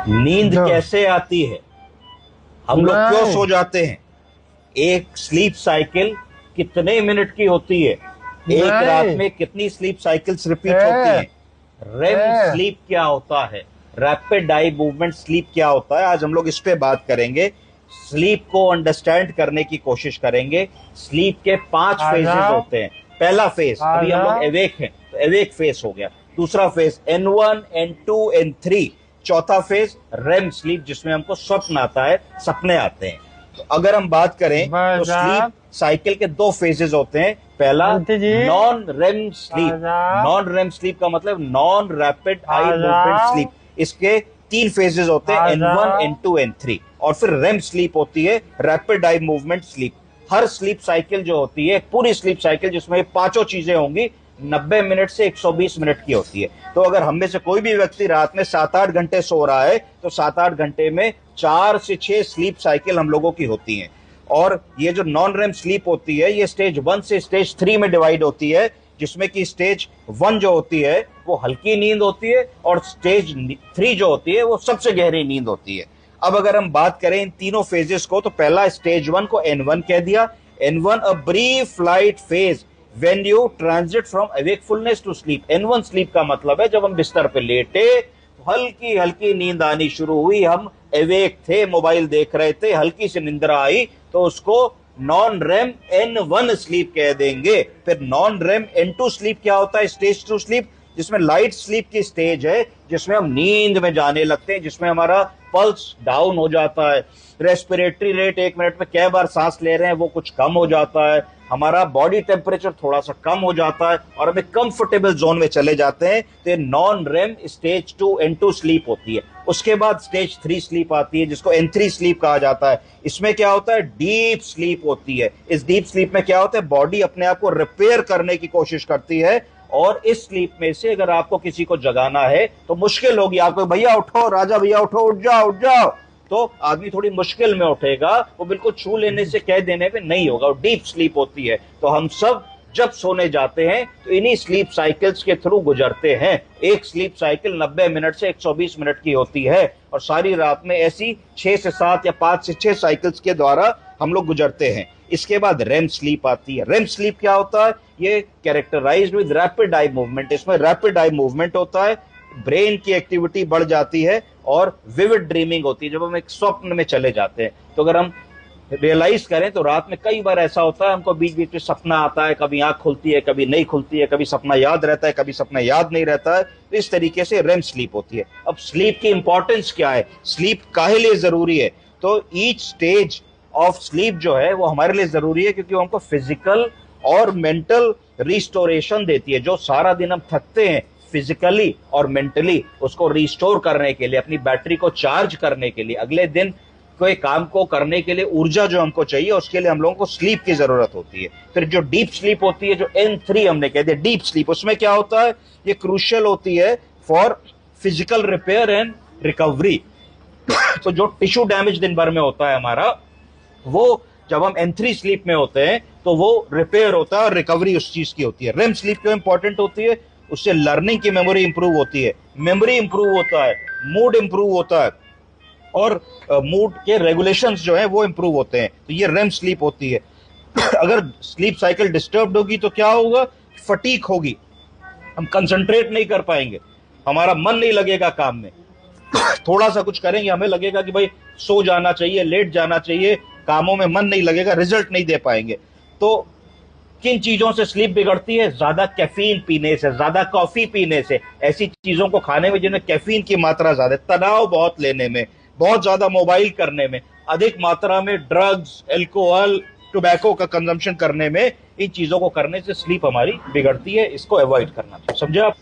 नींद कैसे आती है, हम लोग क्यों सो जाते हैं, एक स्लीप साइकिल कितने मिनट की होती है, एक रात में कितनी स्लीप साइकिल्स रिपीट होती हैं, रेम स्लीप क्या होता है, रैपिड आई मूवमेंट स्लीप क्या होता है, आज हम लोग इस पे बात करेंगे। स्लीप को अंडरस्टैंड करने की कोशिश करेंगे। स्लीप के 5 फेजेस होते हैं। पहला फेज, अभी हम लोग एवेक हैं तो एवेक फेज हो गया। दूसरा फेज N1, N2, N3। चौथा फेज रेम स्लीप, जिसमें हमको स्वप्न आता है, सपने आते हैं। तो अगर हम बात करें तो स्लीप साइकिल के 2 फेजेस होते हैं। पहला non REM sleep. Non REM sleep का मतलब non rapid eye movement sleep. इसके 3 फेजेस होते हैं, N1, N2, N3। और फिर रेम स्लीप होती है, रैपिड आई मूवमेंट स्लीप। हर स्लीप साइकिल जो होती है, पूरी स्लीप साइकिल जिसमें 5 चीजें होंगी, 90 मिनट से 120 मिनट की होती है। तो अगर हम में से कोई भी व्यक्ति रात में 7-8 घंटे सो रहा है तो 7-8 घंटे में 4 से 6 स्लीप साइकिल हम लोगों की होती हैं। और ये जो नॉन रेम स्लीप होती है, ये स्टेज 1 से स्टेज 3 में डिवाइड होती है, जिसमें कि स्टेज 1 जो होती है वो हल्की नींद होती है और स्टेज 3 जो होती है वो सबसे गहरी नींद होती है। अब अगर हम बात करें इन तीनों फेजेस को, तो पहला स्टेज 1 को N1 कह दिया। N1 a brief light phase when you transit from awakefulness to sleep. N1 sleep का मतलब है जब हम बिस्तर पे लेटे तो हल्की हल्की नींद आनी शुरू हुई, हम अवेक थे, मोबाइल देख रहे थे, हल्की सी निंद्रा आई, तो उसको नॉन रेम N1 स्लीप कह देंगे। फिर नॉन रेम N2 स्लीप क्या होता है, स्टेज 2 स्लीप, जिसमें लाइट स्लीप की स्टेज है, जिसमें हम नींद में जाने लगते हैं, जिसमें हमारा पल्स डाउन हो जाता है, रेस्पिरेटरी रेट 1 मिनट में कै बार सांस ले रहे हैं वो कुछ कम हो जाता है, हमारा बॉडी टेम्परेचर थोड़ा सा कम हो जाता है और हमें कंफर्टेबल जोन में चले जाते हैं। तो ये non RAM stage 2 N2 sleep होती है। उसके बाद स्टेज 3 स्लीप आती है, जिसको N3 स्लीप कहा जाता है। इसमें क्या होता है, डीप स्लीप होती है। इस डीप स्लीप में क्या होता है, बॉडी अपने आप को रिपेयर करने की कोशिश करती है। और इस स्लीप में से अगर आपको किसी को जगाना है तो मुश्किल होगी, आपको भैया उठो, राजा भैया उठो, उठ जाओ उठ जाओ, तो आदमी थोड़ी मुश्किल में उठेगा, वो बिल्कुल छू लेने से कह देने पे नहीं होगा, वो डीप स्लीप होती है। तो हम सब जब सोने जाते हैं तो इन्हीं स्लीप साइकिल्स के थ्रू गुजरते हैं। एक स्लीप साइकिल 90 मिनट से 120 मिनट की होती है और सारी रात में ऐसी 6 से 7 या 5 से 6 साइकिल्स के द्वारा हम लोग गुजरते हैं। इसके बाद रेम स्लीप आती है। रेम स्लीप क्या होता है, ये characterized with rapid eye movement. इसमें रैपिड आई मूवमेंट होता है, ब्रेन की एक्टिविटी बढ़ जाती है और विविड ड्रीमिंग होती है, जब हम एक स्वप्न में चले जाते हैं। तो अगर हम रियलाइज करें तो रात में कई बार ऐसा होता है, हमको बीच बीच में सपना आता है, कभी आंख खुलती है, कभी नहीं खुलती है, कभी सपना याद रहता है, कभी सपना याद नहीं रहता है। तो इस तरीके से रेम स्लीप होती है। अब स्लीप की इंपॉर्टेंस क्या है, स्लीप काहे लिए जरूरी है, तो ईच स्टेज ऑफ स्लीप जो है वो हमारे लिए जरूरी है, क्योंकि वो हमको फिजिकल और मेंटल रिस्टोरेशन देती है। जो सारा दिन हम थकते हैं फिजिकली और मेंटली, उसको रिस्टोर करने के लिए, अपनी बैटरी को चार्ज करने के लिए, अगले दिन कोई काम को करने के लिए ऊर्जा जो हमको चाहिए, उसके लिए हम लोगों को स्लीप की जरूरत होती है। फिर जो डीप स्लीप होती है, जो N3 हमने कह दिया डीप स्लीप, उसमें क्या होता है, ये क्रूशियल होती है for physical repair and recovery. तो जो टिश्यू डैमेज दिन भर में होता है हमारा, वो जब हम N3 स्लीप में होते हैं तो वो रिपेयर होता है और रिकवरी उस चीज की होती है। रेम स्लीप क्यों इंपॉर्टेंट होती है, उससे लर्निंग की मेमोरी इंप्रूव होती है, मेमोरी इंप्रूव होता है, मूड इंप्रूव होता है और मूड के रेगुलेशंस जो है वो इंप्रूव होते हैं। तो ये रेम स्लीप होती है। अगर स्लीप साइकिल डिस्टर्ब होगी तो क्या होगा, फटीक होगी, हम कंसंट्रेट नहीं कर पाएंगे, हमारा मन नहीं लगेगा काम में, थोड़ा सा कुछ करेंगे हमें लगेगा कि भाई सो जाना चाहिए, लेट जाना चाहिए, कामों में मन नहीं लगेगा, रिजल्ट नहीं दे पाएंगे। तो किन चीजों से स्लीप बिगड़ती है, ज्यादा कैफीन पीने से, ज्यादा कॉफी पीने से, ऐसी चीजों को खाने में जिनमें कैफीन की मात्रा ज्यादा, तनाव बहुत लेने में, बहुत ज्यादा मोबाइल करने में, अधिक मात्रा में ड्रग्स, एल्कोहल, टोबैको का कंजम्पशन करने में, इन चीजों को करने से स्लीप हमारी बिगड़ती है। इसको अवॉइड करना चाहिए, समझे आप।